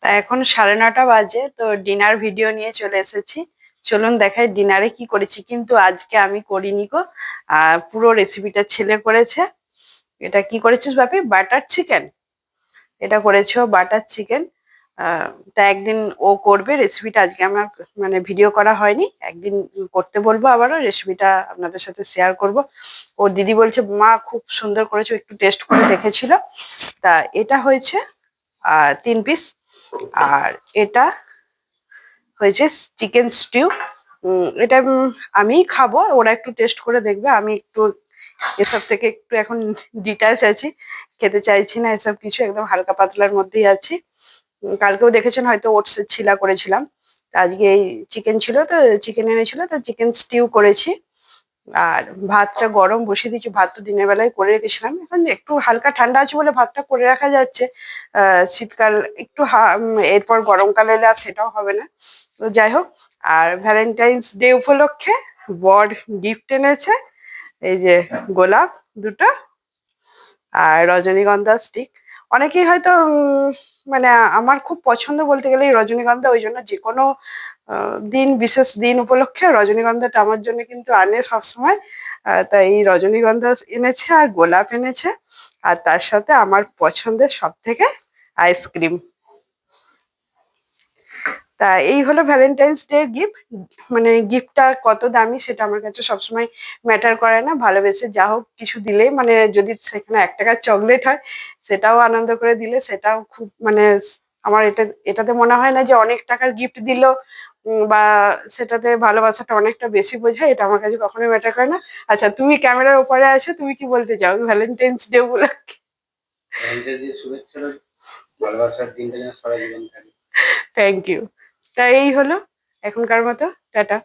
তা এখন 9:30 বাজে, তো ডিনার ভিডিও নিয়ে চলে এসেছি। চলুন দেখাই ডিনারে কি করেছি, কিন্তু আজকে আমি করিনি গো। পুরো রেসিপিটা ছেলে করেছে। এটা কি করেছিস বাপি? Butter chicken. এটা করেছে ও, বাটার চিকেন। তা একদিন ও করবে রেসিপিটা, আজকে আমার মানে ভিডিও করা হয়নি, একদিন করতে বলবো, আবারও রেসিপিটা আপনাদের সাথে শেয়ার করব। ওর দিদি বলছে মা খুব সুন্দর করেছো, একটু টেস্ট করে দেখেছিল। তা এটা হয়েছে 3 পিস। আর এটা হয়েছে চিকেন স্টিউ। এটা আমিই খাবো, ওরা একটু টেস্ট করে দেখবে। আমি একটু এসব থেকে একটু এখন ডিটাচ আছি, খেতে চাইছি না এসব কিছু, একদম হালকা পাতলার মধ্যেই আছি। কালকেও দেখেছেন হয়তো ওটসের ছিলা করেছিলাম। তা আজকে এই চিকেন ছিল, তো চিকেন এনেছিল, তো চিকেন স্টিউ করেছি। আর ভাতটা গরম বসিয়ে দিয়েছি, ভাত তো দিনের বেলায় করে রেখেছিলাম, এখন একটু হালকা ঠান্ডা আছে বলে ভাতটা করে রাখা যাচ্ছে। শীতকাল একটু এরপর গরমকালে এলে আর সেটাও হবে না। তো যাই হোক, আর ভ্যালেন্টাইন্স ডে উপলক্ষে বর গিফট এনেছে, এই যে গোলাপ দুটো আর রজনীগন্ধা স্টিক। অনেকেই হয়তো মানে আমার খুব পছন্দ বলতে গেলে এই রজনীগন্ধা, ওই জন্য যে কোনো দিন, বিশেষ দিন উপলক্ষে রজনীগন্ধাটা আমার জন্য কিন্তু আনে সবসময়। তাই এই রজনীগন্ধা এনেছে আর গোলাপ এনেছে, আর তার সাথে আমার পছন্দের সব থেকে আইসক্রিম। তা এই হলো ভ্যালেন্টাইন্স ডে গিফট। মানে গিফটটা কত দামি সেটা আমার কাছে সবসময় ম্যাটার করে না, ভালোবেসে যা হোক কিছু দিলেই, মানে যদি সেখানে 1 টাকার চকলেট হয় সেটাও আনন্দ করে দিলে, সেটাও খুব মানে আমার এটাতে মনে হয় না যে অনেক টাকার গিফট দিল বা সেটাতে ভালোবাসাটা অনেকটা বেশি বোঝায়, এটা আমার কাছে কখনোই ম্যাটার করে না। আচ্ছা, তুমি ক্যামেরার উপরে আছো, তুমি কি বলতে চাও ভ্যালেন্টাইন্স ডে উপলক্ষে? Thank you. তা এই হলো এখনকার মতো, টাটা।